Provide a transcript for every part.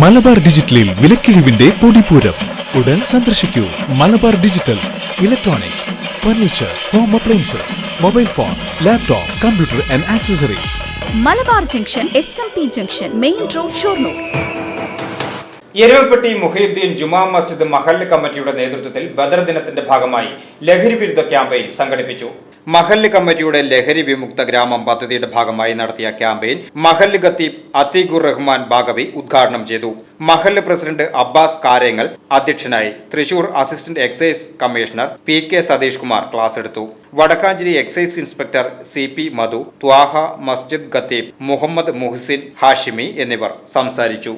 മലബാർ ഡിജിറ്റലിൽ വിലക്കിഴിവിന്റെ പൊടിപൂരം. ഉടൻ സന്ദർശിക്കൂ Malabar digital. Electronics, furniture, home appliances, mobile phone, laptop, computer and accessories. Malabar junction, SMP junction, main road, Shoranur. Erumapetty Muhiyuddin Juma Masjid മഹല്ല് കമ്മിറ്റിയുടെ നേതൃത്വത്തിൽ ബദർ ദിനത്തിന്റെ ഭാഗമായി ലഹരി വിരുദ്ധ ക്യാമ്പയിൻ സംഘടിപ്പിച്ചു. മഹല്ല് കമ്മിറ്റിയുടെ ലഹരി വിമുക്ത ഗ്രാമം പദ്ധതിയുടെ ഭാഗമായി നടത്തിയ ക്യാമ്പയിൻ മഹല്ല് ഖത്തീബ് അത്തീഖുർ റഹ്മാൻ ബാഗവി ഉദ്ഘാടനം ചെയ്തു. മഹല്ല് പ്രസിഡന്റ് അബ്ബാസ് കാരേങ്ങൽ അധ്യക്ഷനായി. Thrissur assistant excise commissioner PK Satheesh Kumar class എടുത്തു. Vadakkanchery excise inspector CP Madhu, Thwaha, മസ്ജിദ് ഖത്തീബ് മുഹമ്മദ് മുഹ്സിൻ ഹാഷിമി എന്നിവർ സംസാരിച്ചു.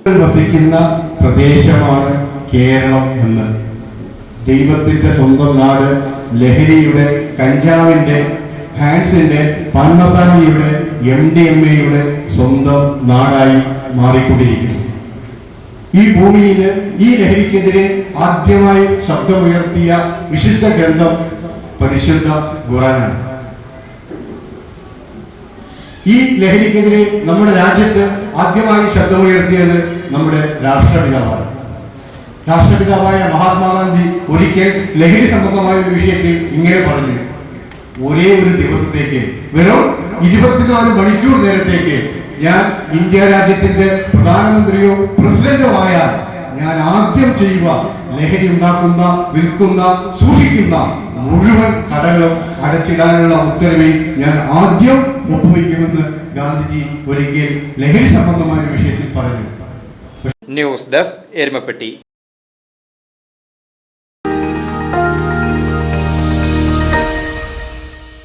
പ്രദേശമാണ് കേരളം എന്ന്. ദൈവത്തിന്റെ സ്വന്തം നാട് ലഹരിയുടെ, കഞ്ചാവിന്റെ, ഹാൻസിന്റെ, പാൻമസാലയുടെ, MDMA സ്വന്തം നാടായി മാറിക്കൊണ്ടിരിക്കുന്നു. ഈ ഭൂമിയിൽ ഈ ലഹരിക്കെതിരെ ആദ്യമായി ശബ്ദമുയർത്തിയ വിശുദ്ധ ഗ്രന്ഥം പരിശുദ്ധ ഖുർആനാണ്. ഈ ലഹരിക്കെതിരെ നമ്മുടെ രാജ്യത്ത് ആദ്യമായി ശബ്ദമുയർത്തിയത് നമ്മുടെ രാഷ്ട്രപിതാവാണ്. രാഷ്ട്രപിതാവായ മഹാത്മാഗാന്ധി ഒരിക്കൽ ലഹരി സംബന്ധമായ ഒരു വിഷയത്തിൽ ഇങ്ങനെ പറഞ്ഞു: ഒരേ ഒരു ദിവസത്തേക്ക്, വെറും 24 മണിക്കൂർ നേരത്തേക്ക് ഞാൻ ഇന്ത്യ രാജ്യത്തിന്റെ പ്രധാനമന്ത്രിയോ പ്രസിഡന്റോ ആയാൽ ഞാൻ ആദ്യം ചെയ്യുക ലഹരി ഉണ്ടാക്കുന്ന, വിൽക്കുന്ന, സൂക്ഷിക്കുന്ന മുഴുവൻ കടകളും അടച്ചിടാനുള്ള ഉത്തരവിൽ ഞാൻ ആദ്യം ഒപ്പുവയ്ക്കുമെന്ന് ഗാന്ധിജി ഒരിക്കൽ ലഹരി സംബന്ധമായ വിഷയത്തിൽ പറഞ്ഞു. News desk, Erumapetty.